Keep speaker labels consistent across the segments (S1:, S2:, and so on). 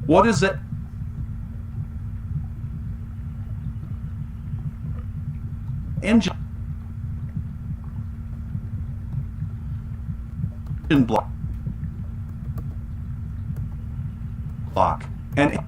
S1: What is it? Engine block and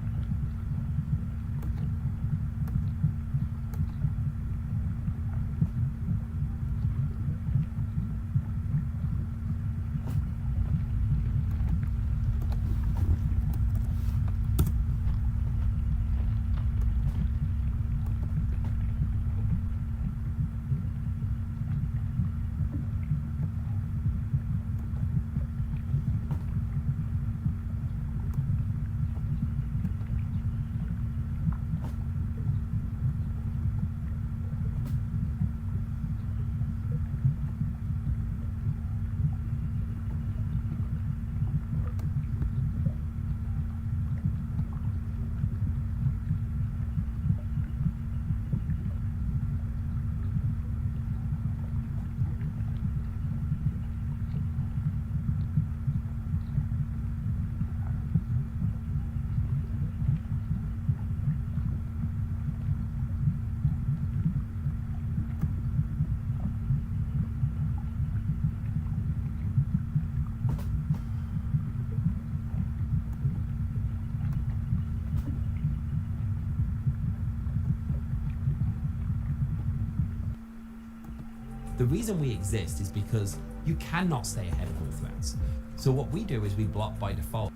S2: The reason we exist is because you cannot stay ahead of all threats. So what we do is we block by default.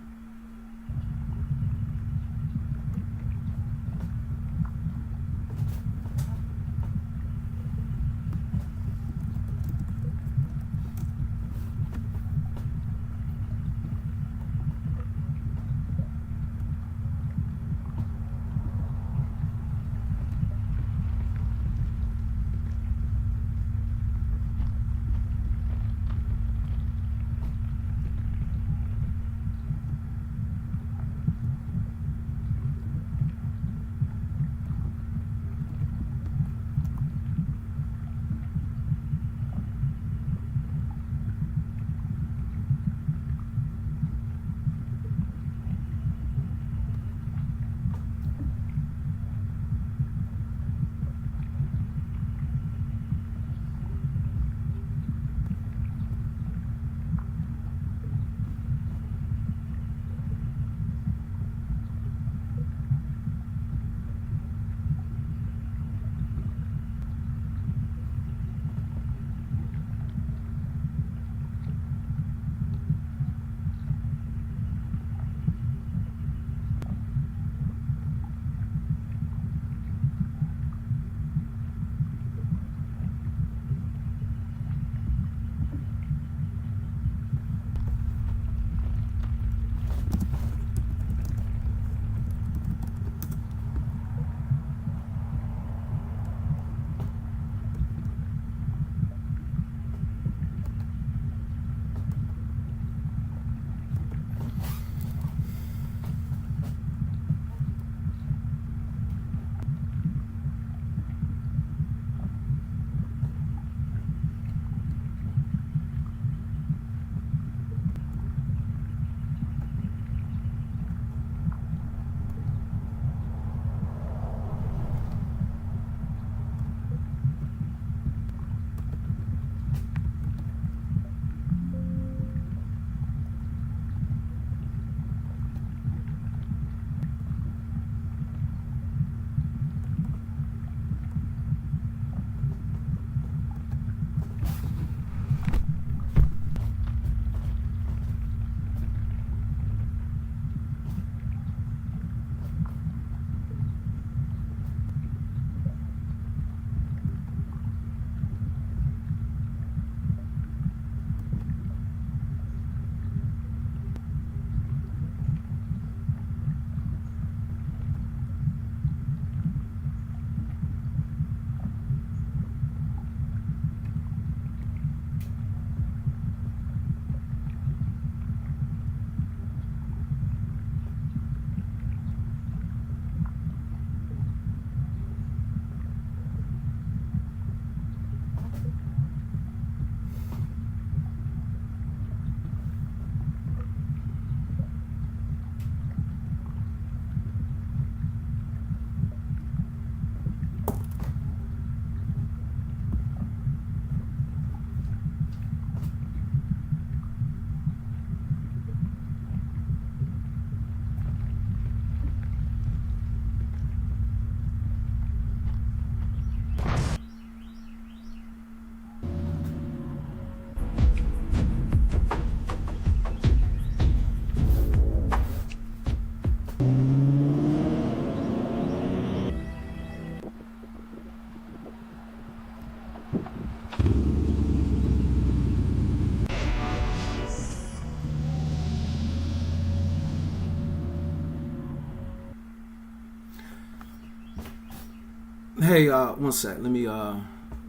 S3: Hey, one sec. Let me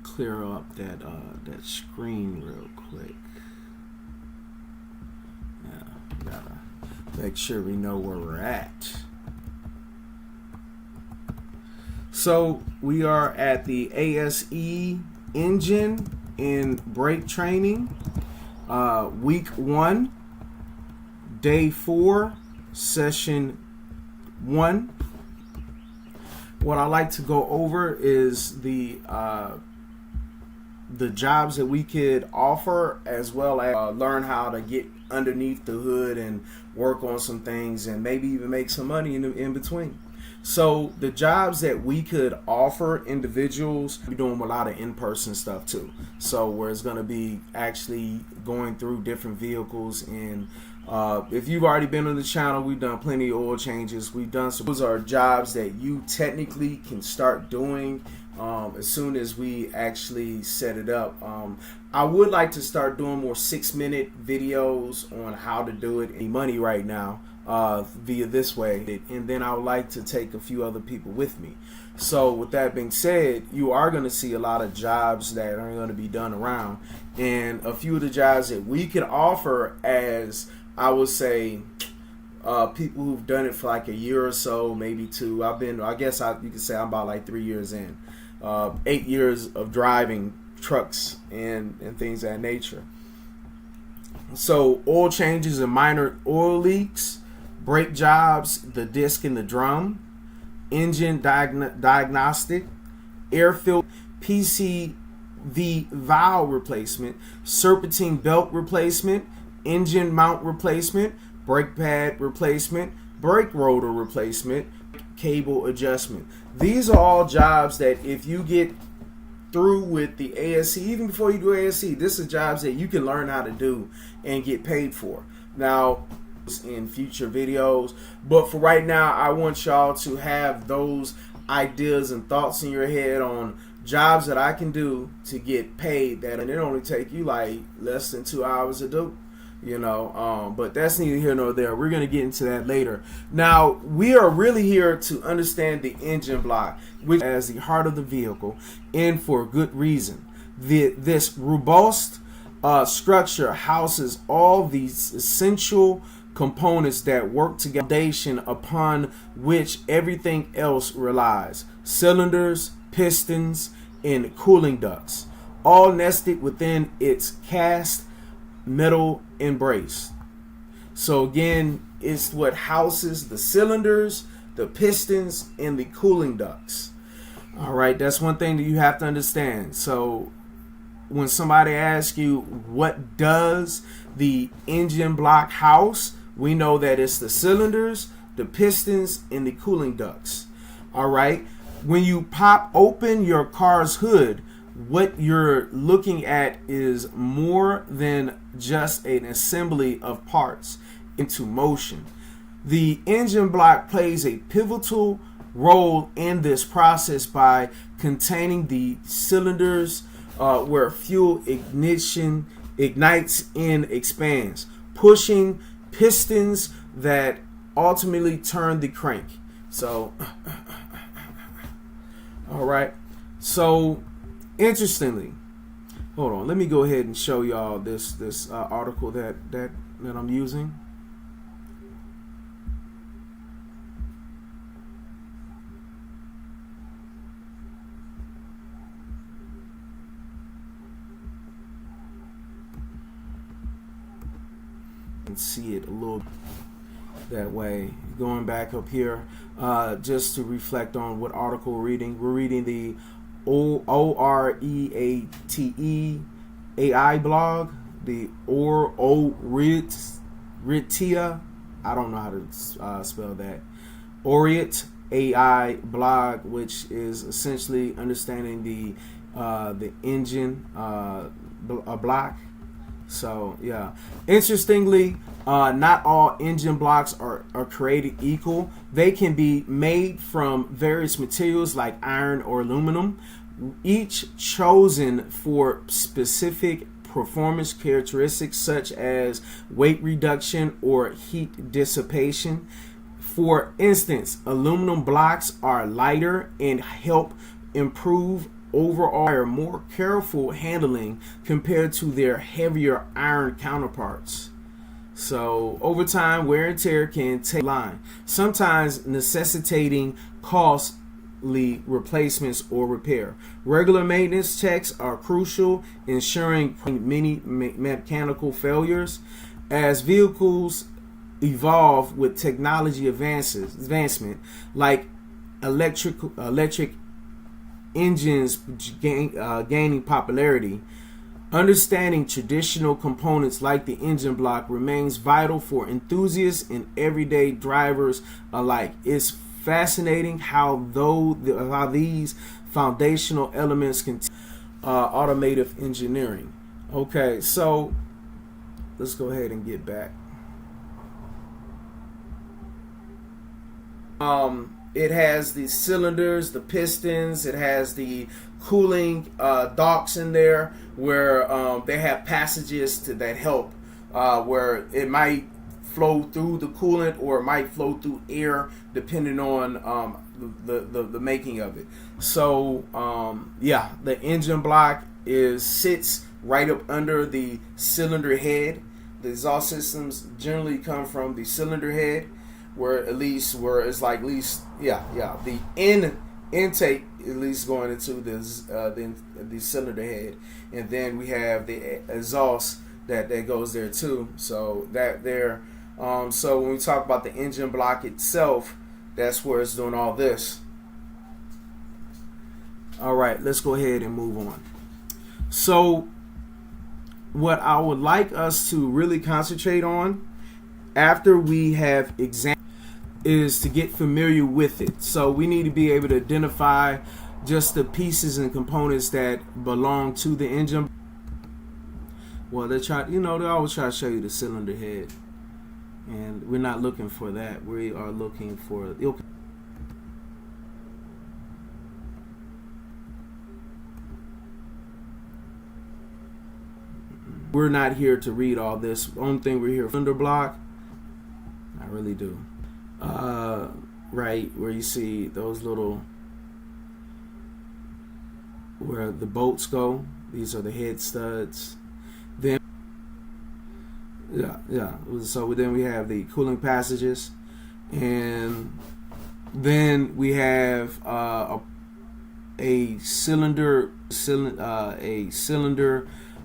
S3: clear up that that screen real quick. Yeah, gotta make sure we know where we're at. So we are at the ASE Engine and Brake Training, week 1, day 4, session 1. What I like to go over is the jobs that we could offer, as well as learn how to get underneath the hood and work on some things, and maybe even make some money in between. So the jobs that we could offer individuals, we're doing a lot of in-person stuff too. So where it's going to be actually going through different vehicles. And if you've already been on the channel, we've done plenty of oil changes. We've done some. Those are jobs that you technically can start doing as soon as we actually set it up. I would like to start doing more 6-minute videos on how to do it. Any money right now via this way, and then I would like to take a few other people with me. So with that being said, you are going to see a lot of jobs that are going to be done around, and a few of the jobs that we can offer, as I would say, people who've done it for like a year or so, maybe 2. I guess you could say I'm about like 3 years in, 8 years of driving trucks and things of that nature. So oil changes and minor oil leaks, brake jobs, the disc and the drum, engine diagnostic, air filter, PCV valve replacement, serpentine belt replacement, engine mount replacement, brake pad replacement, brake rotor replacement, cable adjustment. These are all jobs that if you get through with the ASE, even before you do ASE, this is jobs that you can learn how to do and get paid for. Now, in future videos, but for right now, I want y'all to have those ideas and thoughts in your head on jobs that I can do to get paid, that and it only take you like less than 2 hours to do, you know. But that's neither here nor there. We're going to get into that later. Now, we are really here to understand the engine block, which is the heart of the vehicle, and for good reason. This robust structure houses all these essential components that work together, foundation upon which everything else relies: cylinders, pistons, and cooling ducts, all nested within its cast metal embrace. So again, it's what houses the cylinders, the pistons, and the cooling ducts. All right, that's one thing that you have to understand. So when somebody asks you what does the engine block house, we know that it's the cylinders, the pistons, and the cooling ducts. All right, when you pop open your car's hood, what you're looking at is more than just an assembly of parts into motion. The engine block plays a pivotal role in this process by containing the cylinders where fuel ignition ignites and expands, pushing pistons that ultimately turn the crank. So, all right. So, interestingly, hold on. Let me go ahead and show y'all this article that I'm using. And see it a little that way. Going back up here, just to reflect on what article we're reading. We're reading the OREATE AI blog, the Oritia. I don't know how to spell that. Oriate AI blog, which is essentially understanding the engine block. So yeah, interestingly, not all engine blocks are created equal. They can be made from various materials like iron or aluminum, each chosen for specific performance characteristics such as weight reduction or heat dissipation. For instance, aluminum blocks are lighter and help improve overall more careful handling compared to their heavier iron counterparts. So over time, wear and tear can take line, sometimes necessitating costly replacements or repair. Regular maintenance checks are crucial, ensuring many mechanical failures. As vehicles evolve with technology advancement like electric engines gaining popularity, understanding traditional components like the engine block remains vital for enthusiasts and everyday drivers alike. It's fascinating how these foundational elements can automotive engineering. Okay, so let's go ahead and get back. It has the cylinders, the pistons. It has the cooling ducts in there where they have passages that help where it might flow through the coolant or it might flow through air depending on the making of it. So yeah, the engine block sits right up under the cylinder head. The exhaust systems generally come from the cylinder head, where it's like at least the intake at least going into the cylinder head, and then we have the exhaust that goes there too. So that there, so when we talk about the engine block itself, that's where it's doing all this. All right, let's go ahead and move on. So what I would like us to really concentrate on after we have examined is to get familiar with it. So we need to be able to identify just the pieces and components that belong to the engine. Well, they always try to show you the cylinder head, and we're not looking for that. We are looking for we're not here to read all this. The only thing we're here for cylinder block. I really do. Right where you see those little, where the bolts go, these are the head studs. Then so then we have the cooling passages, and then we have a cylinder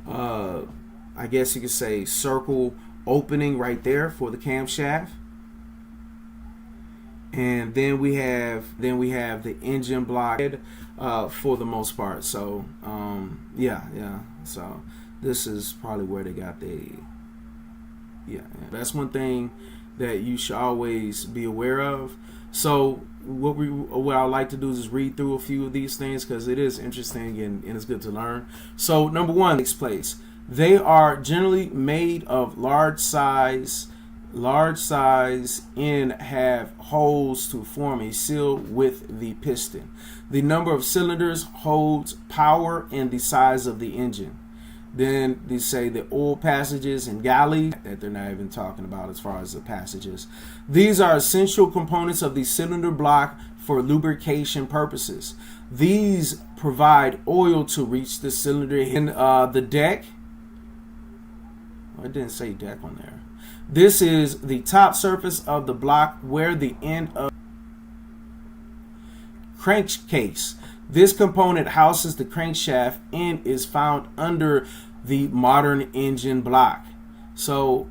S3: I guess you could say circle opening right there for the camshaft. And then we have the engine block for the most part. So so this is probably where they got that's one thing that you should always be aware of. So what I like to do is just read through a few of these things because it is interesting and it's good to learn. So number one takes place. They are generally made of large size and have holes to form a seal with the piston. The number of cylinders holds power and the size of the engine. Then they say the oil passages and galleys that they're not even talking about as far as the passages. These are essential components of the cylinder block for lubrication purposes. These provide oil to reach the cylinder. In the deck, it didn't say deck on there. This is the top surface of the block where the end of crankcase. This component houses the crankshaft and is found under the modern engine block. So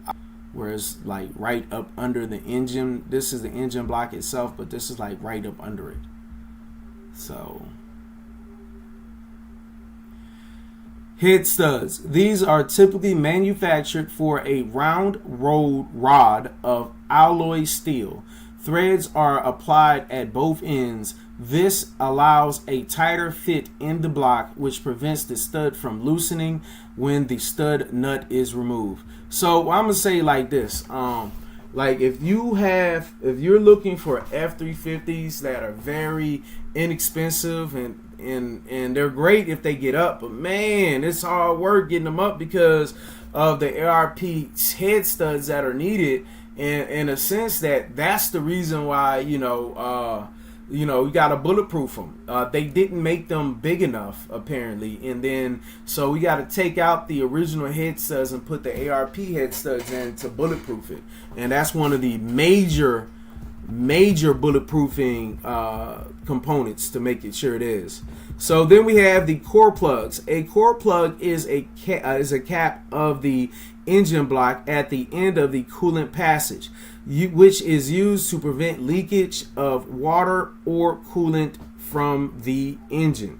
S3: whereas like right up under the engine, this is the engine block itself, but this is like right up under it. So head studs. These are typically manufactured for a round rod of alloy steel. Threads are applied at both ends. This allows a tighter fit in the block, which prevents the stud from loosening when the stud nut is removed. So I'm gonna say like this: like if you're looking for F-350s that are very inexpensive and they're great if they get up, but man, it's hard work getting them up because of the ARP head studs that are needed. And in a sense that's the reason why You know, you got to bulletproof them. They didn't make them big enough, apparently. And then, so we got to take out the original head studs and put the ARP head studs in to bulletproof it. And that's one of the major bulletproofing components to make it sure it is. So then we have the core plugs. A core plug is a cap of the engine block at the end of the coolant passage, which is used to prevent leakage of water or coolant from the engine.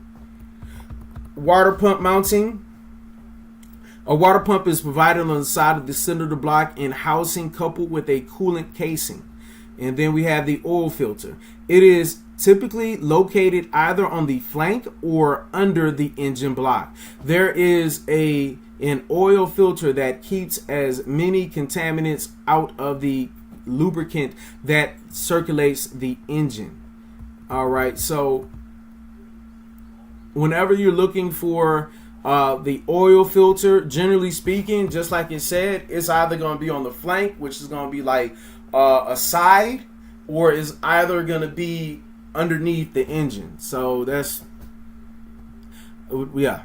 S3: Water pump mounting. A water pump is provided on the side of the cylinder block and housing coupled with a coolant casing. And then we have the oil filter. It is typically located either on the flank or under the engine block. There is an oil filter that keeps as many contaminants out of the lubricant that circulates the engine. All right, so whenever you're looking for the oil filter, generally speaking, just like it said, it's either going to be on the flank, which is going to be like a side, or is either going to be underneath the engine. So that's, yeah.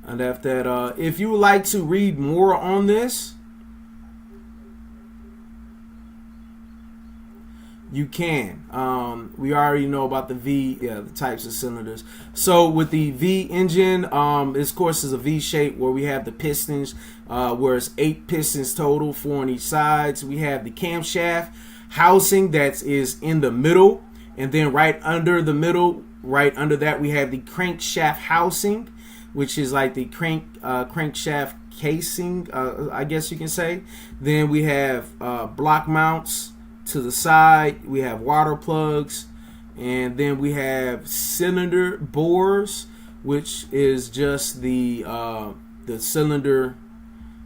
S3: And after that, if you would like to read more on this, you can. We already know about the the types of cylinders. So with the V engine, this course is a V shape where we have the pistons, where it's 8 pistons total, 4 on each side. So we have the camshaft housing that is in the middle, and then right under the middle, right under that, we have the crankshaft housing, which is like the crankshaft casing, I guess you can say. Then we have block mounts to the side. We have water plugs, and then we have cylinder bores, which is just the cylinder,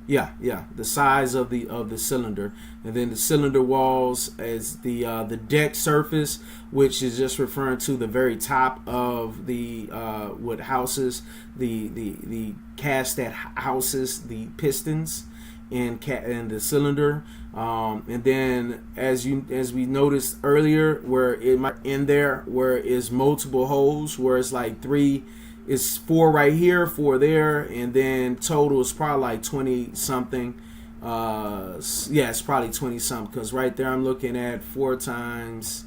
S3: the size of the cylinder. And then the cylinder walls as the deck surface, which is just referring to the very top of the what houses the cast that houses the pistons and the cylinder. And then as we noticed earlier, where it might in there where it's multiple holes, where it's like 3, it's 4 right here, 4 there, and then total is probably like 20 something. It's probably 20 something, because right there I'm looking at 4 times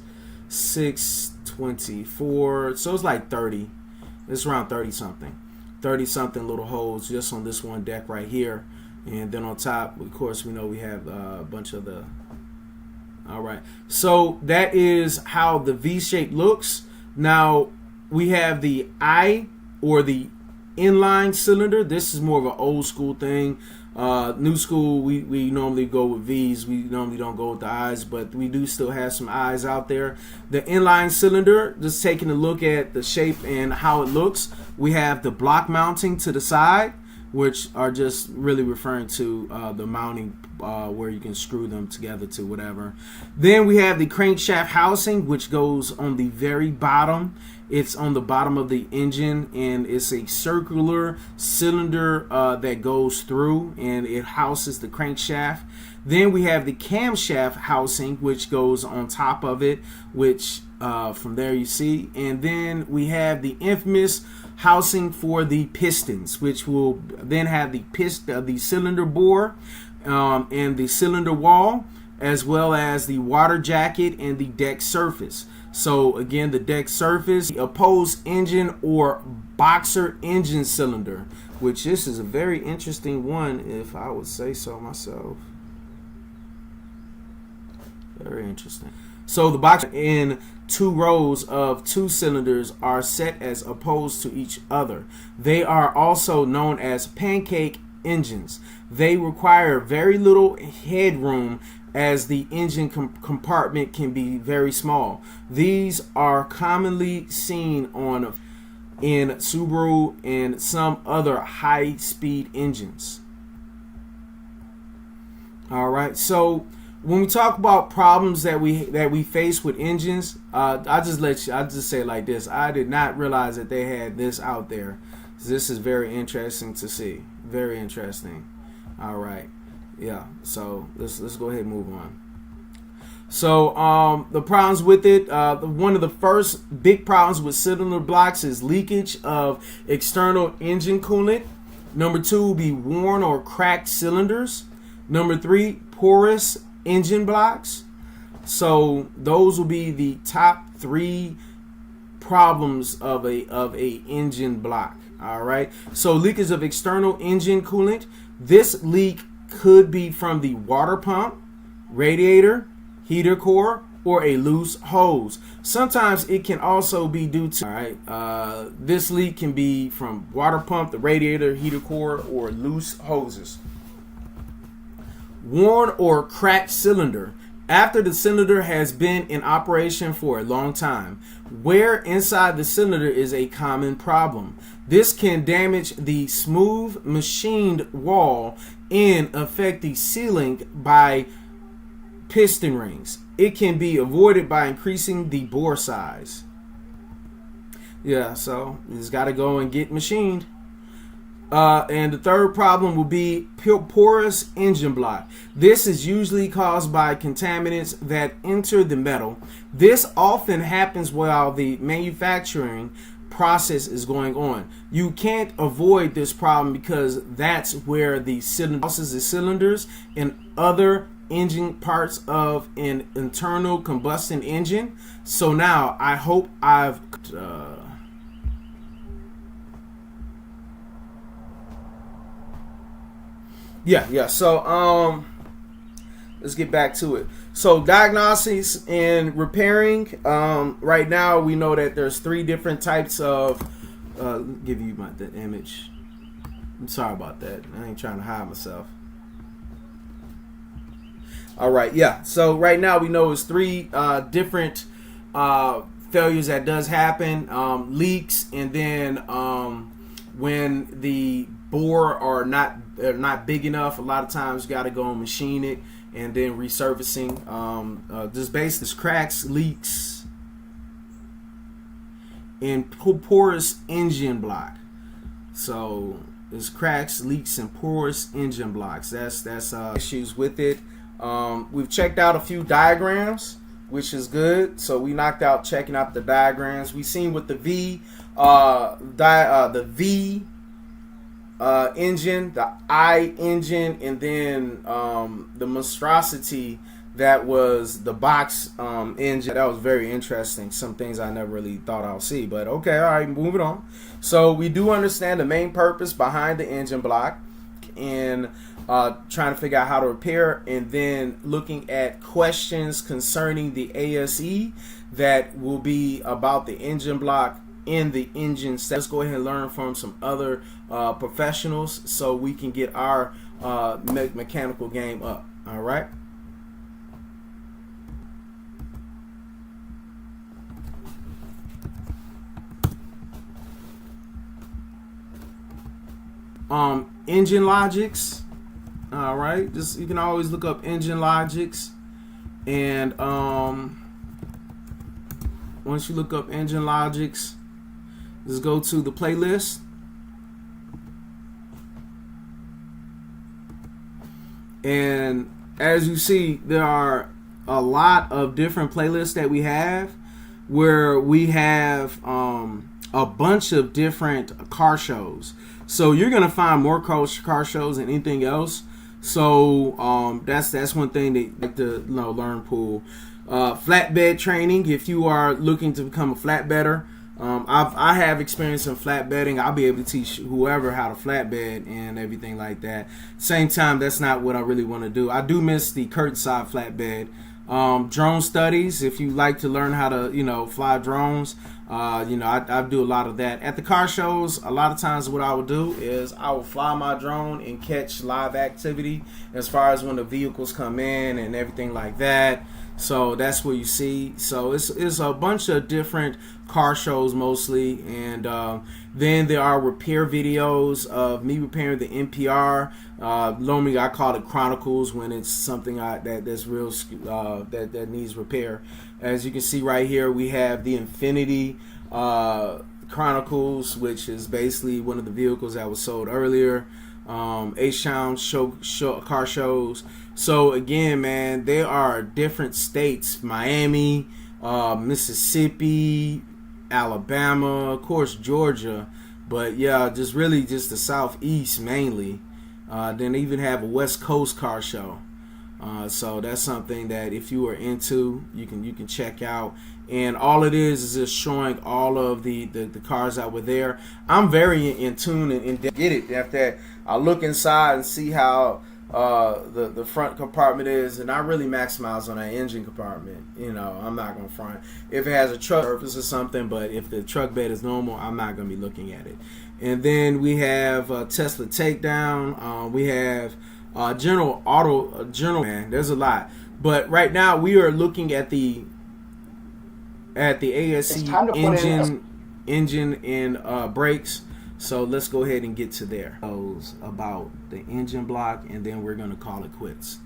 S3: 6, 24, so it's like 30. It's around 30 something little holes just on this one deck right here. And then on top, of course, we know we have a bunch of the. All right, so that is how the V shape looks. Now we have the I, or the inline cylinder. This is more of an old school thing. New school, we normally go with V's. We normally don't go with the I's, but we do still have some I's out there. The inline cylinder, just taking a look at the shape and how it looks, we have the block mounting to the side, which are just really referring to the mounting where you can screw them together to whatever. Then we have the crankshaft housing, which goes on the very bottom. It's on the bottom of the engine, and it's a circular cylinder that goes through, and it houses the crankshaft. Then we have the camshaft housing, which goes on top of it, which from there you see. And then we have the infamous housing for the pistons, which will then have the cylinder bore and the cylinder wall, as well as the water jacket and the deck surface. So again, the deck surface, the opposed engine or boxer engine cylinder, which this is a very interesting one, if I would say so myself. Very interesting. So the boxer in 2 rows of 2 cylinders are set as opposed to each other. They are also known as pancake engines. They require very little headroom, as the engine compartment can be very small. These are commonly seen in Subaru and some other high-speed engines. All right, so when we talk about problems that we face with engines, I just say it like this: I did not realize that they had this out there. This is very interesting to see. Very interesting. All right. Yeah, so let's go ahead and move on. So the problems with it, one of the first big problems with cylinder blocks is leakage of external engine coolant. Number 2 will be worn or cracked cylinders. Number 3, porous engine blocks. So those will be the top 3 problems of a engine block. All right. So leakage of external engine coolant. This leak could be from the water pump, radiator, heater core, or a loose hose. Sometimes it can also be due to, all right, this leak can be from water pump, the radiator, heater core, or loose hoses. Worn or cracked cylinder. After the cylinder has been in operation for a long time, wear inside the cylinder is a common problem. This can damage the smooth machined wall and affect the sealing by piston rings. It can be avoided by increasing the bore size. Yeah, so it's got to go and get machined. And the third problem will be porous engine block. This is usually caused by contaminants that enter the metal. This often happens while the manufacturing process is going on. You can't avoid this problem because that's where the cylinders and other engine parts of an internal combustion engine. So now I hope I've so let's get back to it. So diagnosis and repairing, right now we know that there's 3 different types of give you the image. I'm sorry about that. I ain't trying to hide myself. All right, yeah. So right now we know it's 3 different failures that does happen. Leaks, and then when the bore are not big enough, a lot of times you got to go and machine it, and then resurfacing. This basis cracks, leaks, and porous engine block. So it's cracks, leaks, and porous engine blocks. That's issues with it. We've checked out a few diagrams, which is good. So we knocked out checking out the diagrams. We've seen with the V, the V engine, the I engine, and then the monstrosity that was the box engine. That was very interesting. Some things I never really thought I'll see, but okay, all right, moving on. So we do understand the main purpose behind the engine block, and trying to figure out how to repair, and then looking at questions concerning the ASE that will be about the engine block in the engine set. Let's go ahead and learn from some other professionals so we can get our mechanical game up. All right. Engine logics. All right, just you can always look up engine logics, and once you look up engine logics, just go to the playlist, and as you see, there are a lot of different playlists that we have, where we have a bunch of different car shows. So you're gonna find more car shows than anything else. So that's one thing that you like to learn. Pool flatbed training. If you are looking to become a flatbedder, I have experience in flatbedding. I'll be able to teach whoever how to flatbed and everything like that. Same time, that's not what I really want to do. I do miss the curtain-side flatbed. Drone studies. If you like to learn how to fly drones, I do a lot of that at the car shows. A lot of times what I would do is I will fly my drone and catch live activity as far as when the vehicles come in and everything like that. So that's what you see. So it's a bunch of different car shows mostly, and then there are repair videos of me repairing the NPR. Normally I call it Chronicles when it's something that's real that needs repair. As you can see right here, we have the Infinity Chronicles, which is basically one of the vehicles that was sold earlier. H-Town car shows. So again, man, there are different states: Miami, Mississippi, Alabama, of course Georgia, but yeah, just really just the Southeast mainly. Then they even have a West Coast car show. So that's something that if you are into, you can check out. And all it is just showing all of the cars that were there. I'm very in tune and get it. After I look inside and see how the front compartment is, and I really maximize on that engine compartment. You know, I'm not gonna front. If it has a truck surface or something, but if the truck bed is normal, I'm not gonna be looking at it. And then we have Tesla Takedown. We have General man. There's a lot, but right now we are looking at the ASE engine and brakes. So let's go ahead and get to there. About the engine block, and then we're going to call it quits.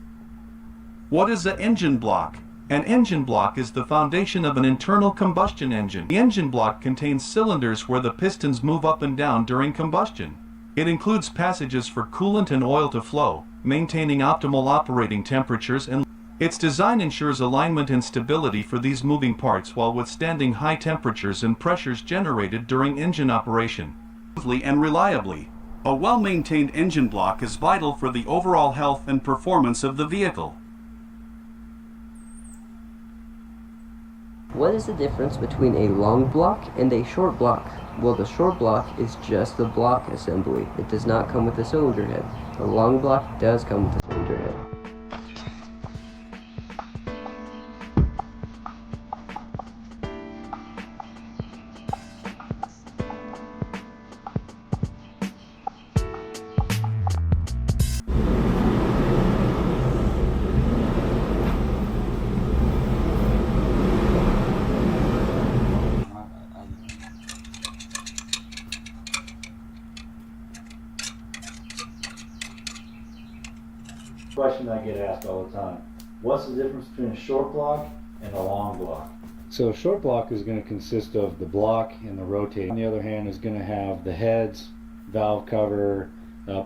S1: What is the engine block? An engine block is the foundation of an internal combustion engine. The engine block contains cylinders where the pistons move up and down during combustion. It includes passages for coolant and oil to flow, maintaining optimal operating temperatures, and its design ensures alignment and stability for these moving parts while withstanding high temperatures and pressures generated during engine operation. Smoothly and reliably. A well-maintained engine block is vital for the overall health and performance of the vehicle.
S4: What is the difference between a long block and a short block? Well, the short block is just the block assembly. It does not come with a cylinder head. The long block does come with a cylinder head.
S5: Question I get asked all the time: what's the difference between a short block and a long block? So a short block is going to consist of the block and the rotating. On the other hand, is going to have the heads, valve cover,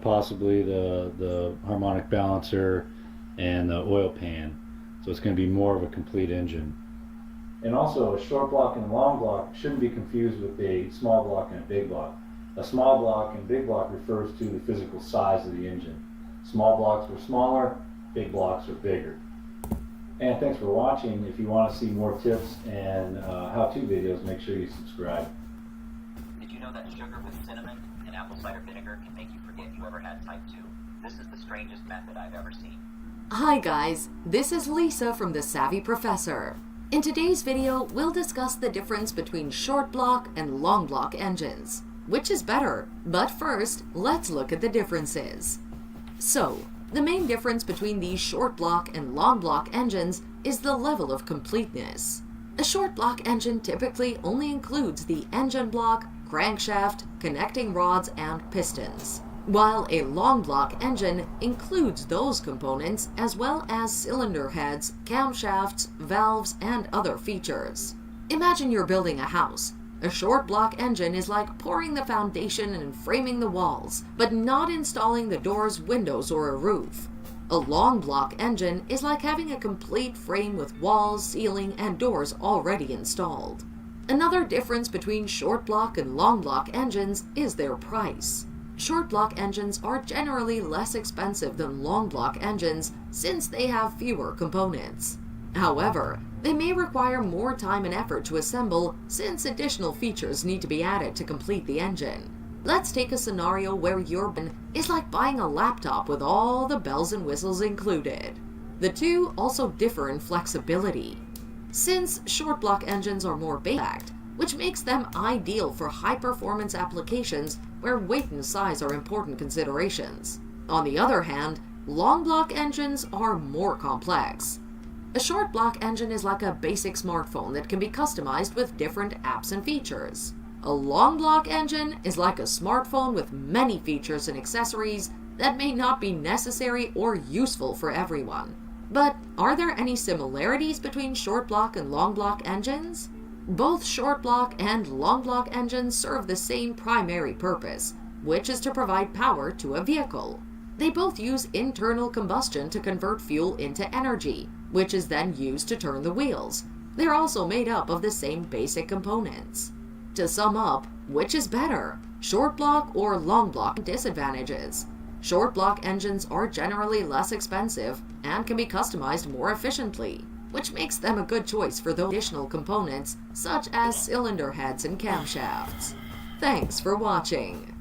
S5: possibly the harmonic balancer, and the oil pan. So it's going to be more of a complete engine. And also, a short block and a long block shouldn't be confused with a small block and a big block. A small block and big block refers to the physical size of the engine. Small blocks are smaller, big blocks are bigger. And thanks for watching. If you want to see more tips and how-to videos, make sure you subscribe.
S6: Did you know that sugar with cinnamon and apple cider vinegar can make you forget you ever had type 2? This is the strangest method I've ever seen.
S7: Hi guys, this is Lisa from The Savvy Professor. In today's video, we'll discuss the difference between short block and long block engines. Which is better? But first, let's look at the differences. So, the main difference between these short block and long block engines is the level of completeness. A short block engine typically only includes the engine block, crankshaft, connecting rods, and pistons, while a long block engine includes those components as well as cylinder heads, camshafts, valves, and other features. Imagine you're building a house. A short block engine is like pouring the foundation and framing the walls, but not installing the doors, windows, or a roof. A long block engine is like having a complete frame with walls, ceiling, and doors already installed. Another difference between short block and long block engines is their price. Short block engines are generally less expensive than long block engines since they have fewer components. However, they may require more time and effort to assemble since additional features need to be added to complete the engine. Let's take a scenario where your engine is like buying a laptop with all the bells and whistles included. The two also differ in flexibility. Since short block engines are more base-backed, which makes them ideal for high-performance applications where weight and size are important considerations. On the other hand, long block engines are more complex. A short block engine is like a basic smartphone that can be customized with different apps and features. A long block engine is like a smartphone with many features and accessories that may not be necessary or useful for everyone. But are there any similarities between short block and long block engines? Both short block and long block engines serve the same primary purpose, which is to provide power to a vehicle. They both use internal combustion to convert fuel into energy, which is then used to turn the wheels. They're also made up of the same basic components. To sum up, which is better, short block or long block? Disadvantages. Short block engines are generally less expensive and can be customized more efficiently, which makes them a good choice for those additional components such as cylinder heads and camshafts. Thanks for watching.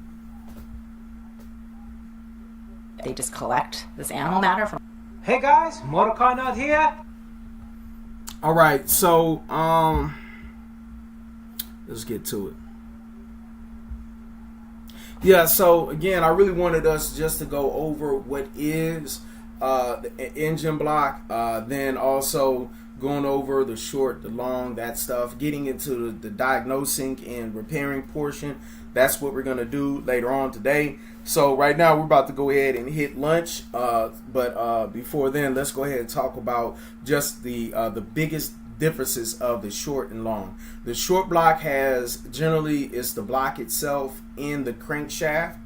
S8: They just collect this animal matter from...
S9: Hey guys, Motorcar Nut here.
S3: All right, so let's get to it. Yeah, so again, I really wanted us just to go over what is the engine block, then also going over the short, the long, that stuff, getting into the diagnosing and repairing portion. That's what we're going to do later on today. So right now we're about to go ahead and hit lunch, but before then, let's go ahead and talk about just the biggest differences of the short and long. The short block has generally is the block itself in the crankshaft,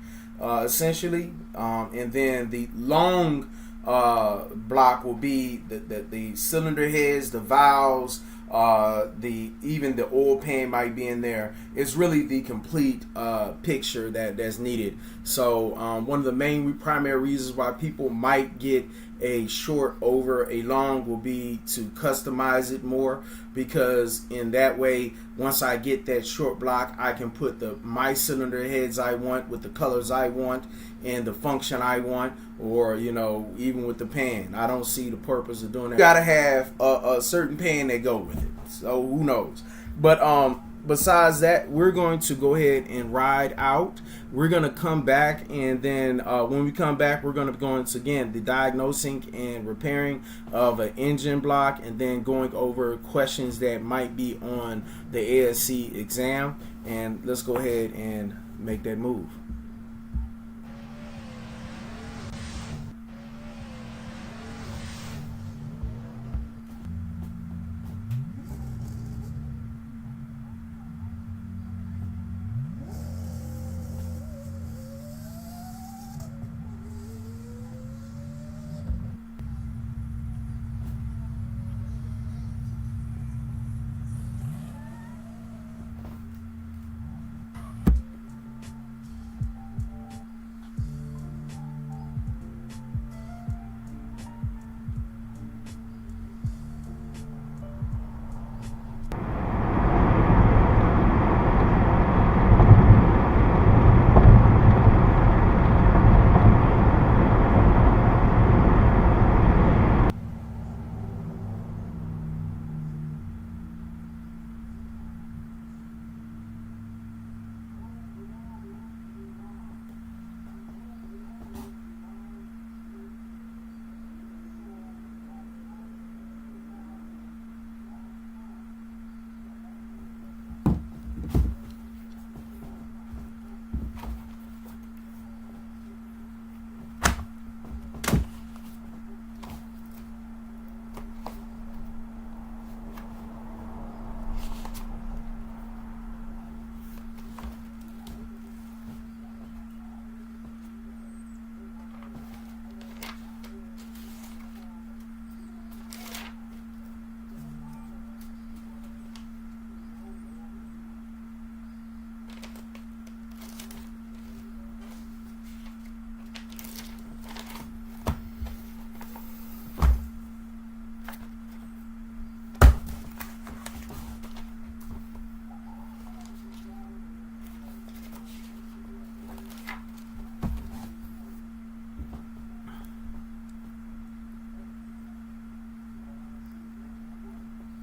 S3: essentially, and then the long block will be the cylinder heads, the valves, even the oil pan might be in there. It's really the complete picture that's needed. So one of the main primary reasons why people might get a short over a long will be to customize it more, because in that way, once I get that short block, I can put my cylinder heads I want with the colors I want and the function I want, or even with the pan. I don't see the purpose of doing that. You gotta have a certain pan that go with it, so who knows. But besides that, we're going to go ahead and ride out. We're going to come back, and then when we come back, we're going to go into, again, the diagnosing and repairing of an engine block, and then going over questions that might be on the ASE exam. And let's go ahead and make that move.